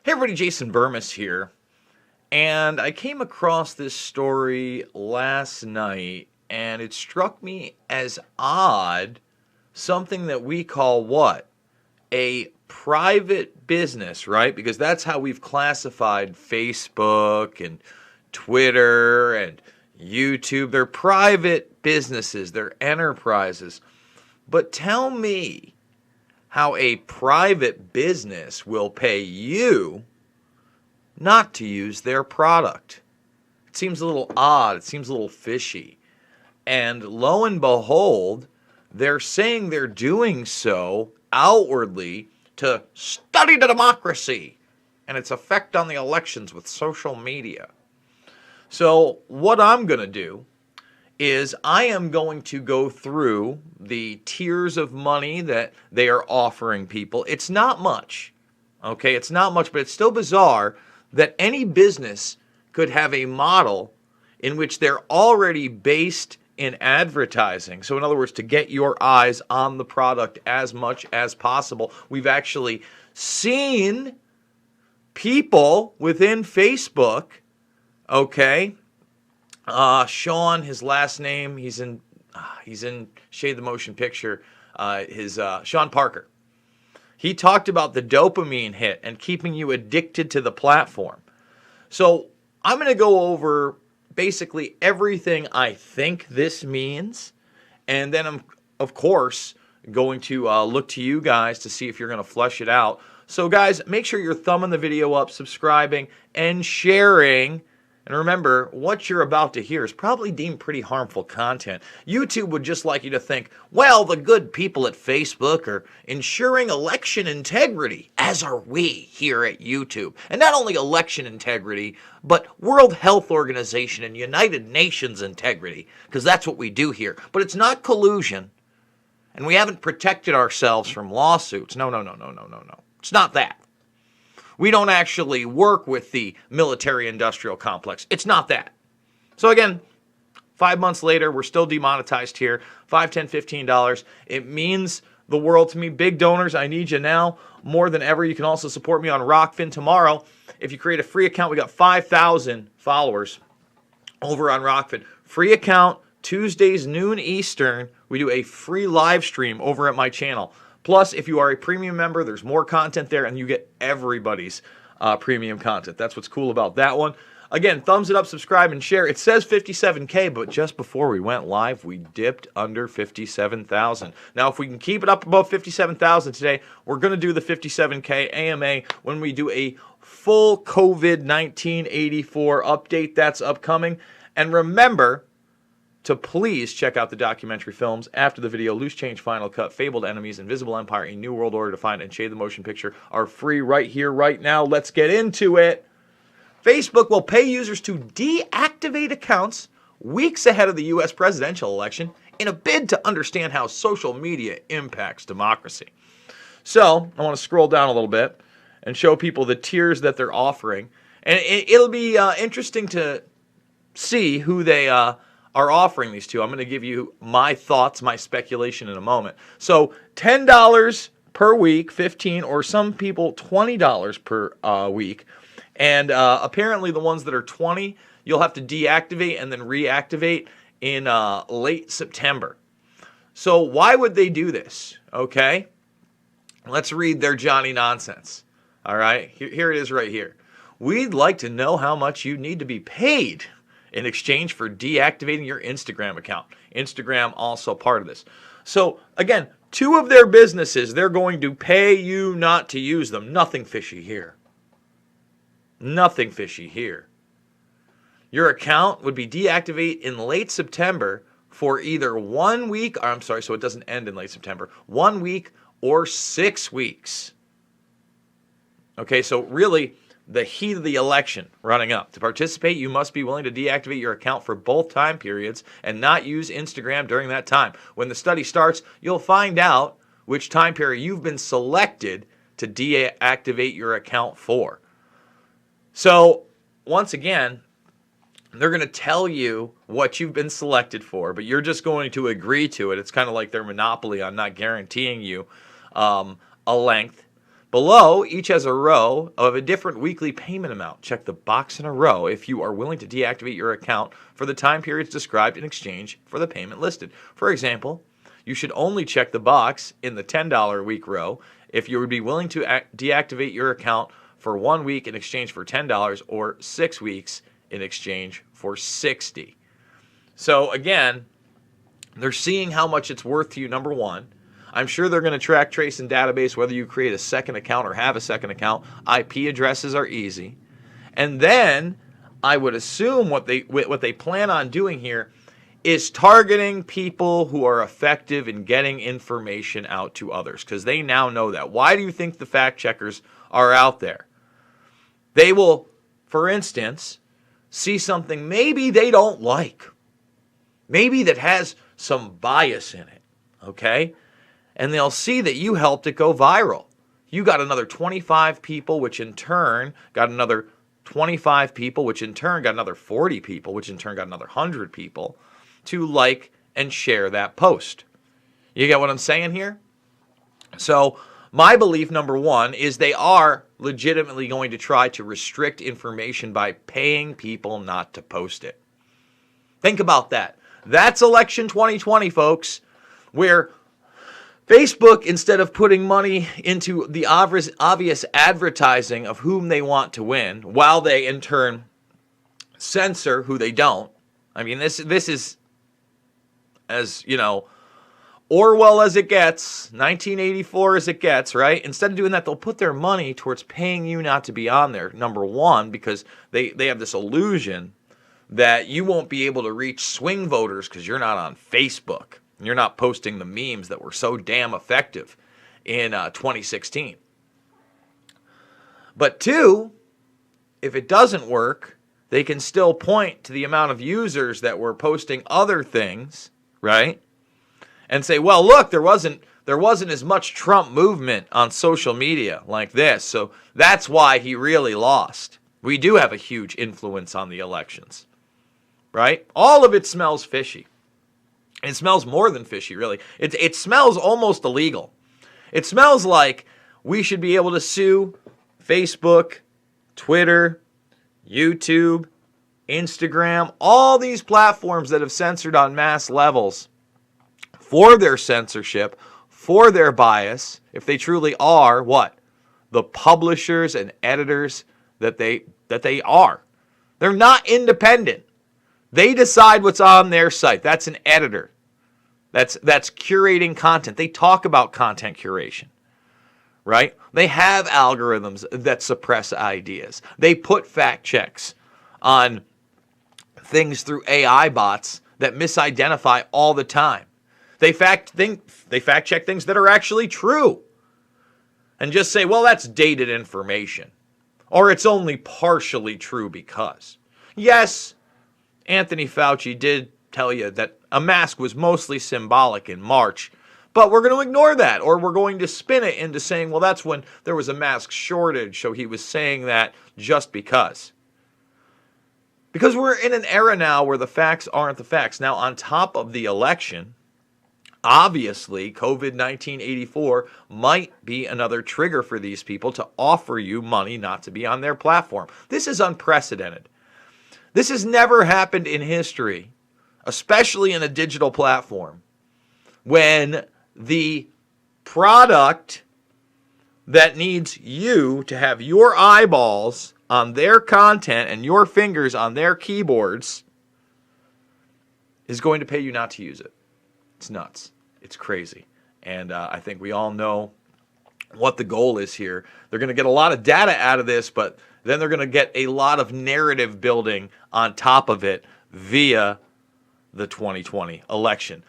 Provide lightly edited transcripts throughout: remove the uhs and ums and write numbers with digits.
Hey everybody, Jason Burmis here, and I came across this story last night, and it struck me as odd, something that we call what? A private business, right? Because that's how we've classified Facebook and Twitter and YouTube. They're private businesses, they're enterprises. But tell me how a private business will pay you not to use their product. It seems a little odd. It seems a little fishy. And lo and behold, they're saying they're doing so outwardly to study the democracy and its effect on the elections with social media. So what I'm going to do is I am going to go through the tiers of money that they are offering people. It's not much, okay? It's not much, but it's still bizarre that any business could have a model in which they're already based in advertising. So in other words, to get your eyes on the product as much as possible. We've actually seen people within Facebook, okay? Sean, his last name, he's in Shade the Motion Picture, Sean Parker. He talked about the dopamine hit and keeping you addicted to the platform. So I'm going to go over basically everything I think this means, and then I'm, of course, going to look to you guys to see if you're going to flesh it out. So guys, make sure you're thumbing the video up, subscribing, and sharing. And remember, what you're about to hear is probably deemed pretty harmful content. YouTube would just like you to think, well, the good people at Facebook are ensuring election integrity, as are we here at YouTube. And not only election integrity, but World Health Organization and United Nations integrity, because that's what we do here. But it's not collusion, and we haven't protected ourselves from lawsuits. No. It's not that. We don't actually work with the military-industrial complex. It's not that. So again, 5 months later, we're still demonetized here. $5, $10, $15. It means the world to me. Big donors, I need you now more than ever. You can also support me on Rockfin tomorrow. If you create a free account, we got 5,000 followers over on Rockfin. Free account, Tuesdays, noon Eastern. We do a free live stream over at my channel. Plus, if you are a premium member, there's more content there, and you get everybody's premium content. That's what's cool about that one. Again, thumbs it up, subscribe, and share. It says 57K, but just before we went live, we dipped under 57,000. Now, if we can keep it up above 57,000 today, we're going to do the 57K AMA when we do a full COVID-19 84 update. That's upcoming. And remember to please check out the documentary films after the video. Loose Change, Final Cut, Fabled Enemies, Invisible Empire, A New World Order to Find, and Shade the Motion Picture are free right here, right now. Let's get into it. Facebook will pay users to deactivate accounts weeks ahead of the U.S. presidential election in a bid to understand how social media impacts democracy. So I want to scroll down a little bit and show people the tiers that they're offering. And it'll be interesting to see who they are offering these to. I'm going to give you my thoughts, my speculation in a moment. So $10 per week, $15, or some people $20 per week. And apparently the ones that are 20, you'll have to deactivate and then reactivate in late September. So why would they do this? Okay, let's read their Johnny nonsense. All right, here it is right here. We'd like to know how much you need to be paid in exchange for deactivating your Instagram account. Instagram also part of this. So again, two of their businesses, they're going to pay you not to use them. Nothing fishy here. Nothing fishy here. Your account would be deactivated in late September for either 1 week, or I'm sorry, so it doesn't end in late September, 1 week or 6 weeks. Okay, so really, the heat of the election running up. To participate, you must be willing to deactivate your account for both time periods and not use Instagram during that time. When the study starts, you'll find out which time period you've been selected to deactivate your account for. So, once again, they're going to tell you what you've been selected for, but you're just going to agree to it. It's kind of like their monopoly on not guaranteeing you a length. Below, each has a row of a different weekly payment amount. Check the box in a row if you are willing to deactivate your account for the time periods described in exchange for the payment listed. For example, you should only check the box in the $10 a week row if you would be willing to deactivate your account for 1 week in exchange for $10 or 6 weeks in exchange for $60. So again, they're seeing how much it's worth to you, number one. I'm sure they're going to track, trace, and database whether you create a second account or have a second account. IP addresses are easy. And then I would assume what they plan on doing here is targeting people who are effective in getting information out to others, because they now know that. Why do you think the fact checkers are out there? They will, for instance, see something maybe they don't like, maybe that has some bias in it, okay? And they'll see that you helped it go viral. You got another 25 people, which in turn got another 25 people, which in turn got another 40 people, which in turn got another 100 people to like and share that post. You get what I'm saying here? So my belief, number one, is they are legitimately going to try to restrict information by paying people not to post it. Think about that. That's election 2020, folks, where Facebook, instead of putting money into the obvious advertising of whom they want to win, while they in turn censor who they don't. I mean, this is, as you know, Orwell as it gets, 1984 as it gets, right? Instead of doing that, they'll put their money towards paying you not to be on there, number one, because they have this illusion that you won't be able to reach swing voters because you're not on Facebook. You're not posting the memes that were so damn effective in 2016. But two, if it doesn't work, they can still point to the amount of users that were posting other things, right? And say, well, look, there wasn't as much Trump movement on social media like this, so that's why he really lost. We do have a huge influence on the elections, right? All of it smells fishy. It smells more than fishy, really. It smells almost illegal. It smells like we should be able to sue Facebook, Twitter, YouTube, Instagram, all these platforms that have censored on mass levels for their censorship, for their bias, if they truly are what? The publishers and editors that they are. They're not independent. They decide what's on their site. That's an editor. That's curating content. They talk about content curation, right? They have algorithms that suppress ideas. They put fact checks on things through AI bots that misidentify all the time. They fact check things that are actually true and just say, well, that's dated information, or it's only partially true because. Yes, Anthony Fauci did tell you that a mask was mostly symbolic in March, but we're going to ignore that, or we're going to spin it into saying, well, that's when there was a mask shortage, so he was saying that just because. Because we're in an era now where the facts aren't the facts. Now, on top of the election, obviously, COVID-19 84 might be another trigger for these people to offer you money not to be on their platform. This is unprecedented. This has never happened in history, especially in a digital platform, when the product that needs you to have your eyeballs on their content and your fingers on their keyboards is going to pay you not to use it. It's nuts. It's crazy. And I think we all know what the goal is here. They're going to get a lot of data out of this, but then they're going to get a lot of narrative building on top of it via the 2020 election.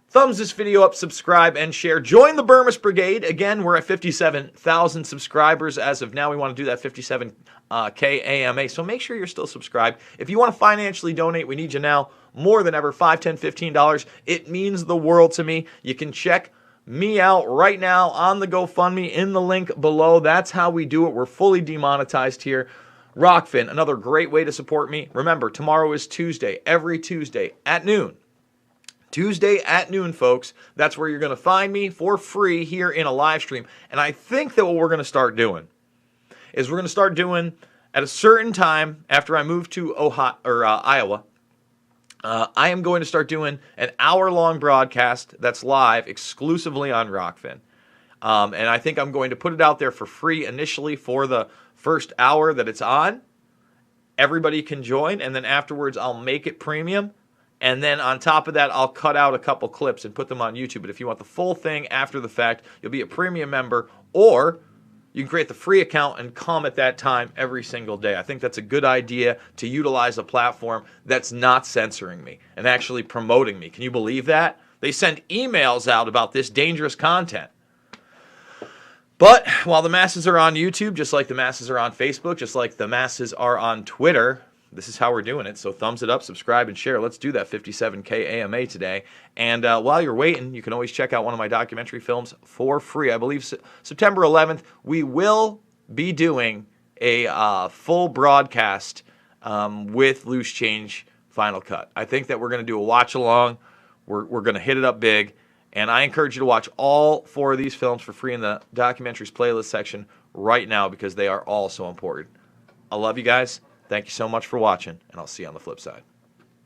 Thumbs this video up, subscribe, and share. Join the Burmis Brigade. Again, we're at 57,000 subscribers as of now. We want to do that 57K AMA, so make sure you're still subscribed. If you want to financially donate, we need you now more than ever, $5, $10, $15. It means the world to me. You can check me out right now on the GoFundMe in the link below. That's how we do it. We're fully demonetized here. Rockfin, another great way to support me. Remember, tomorrow is Tuesday. Every Tuesday at noon, Tuesday at noon, folks. That's where you're going to find me for free here in a live stream. And I think that what we're going to start doing is we're going to start doing at a certain time after I move to Iowa. I am going to start doing an hour-long broadcast that's live exclusively on Rockfin. And I think I'm going to put it out there for free initially for the first hour that it's on. Everybody can join, and then afterwards I'll make it premium. And then on top of that, I'll cut out a couple clips and put them on YouTube. But if you want the full thing after the fact, you'll be a premium member, or you can create the free account and come at that time every single day. I think that's a good idea to utilize a platform that's not censoring me and actually promoting me. Can you believe that? They send emails out about this dangerous content. But while the masses are on YouTube, just like the masses are on Facebook, just like the masses are on Twitter, this is how we're doing it. So thumbs it up, subscribe, and share. Let's do that 57K AMA today. And while you're waiting, you can always check out one of my documentary films for free. I believe September 11th, we will be doing a full broadcast with Loose Change Final Cut. I think that we're going to do a watch-along. We're going to hit it up big. And I encourage you to watch all 4 of these films for free in the documentaries playlist section right now because they are all so important. I love you guys. Thank you so much for watching, and I'll see you on the flip side.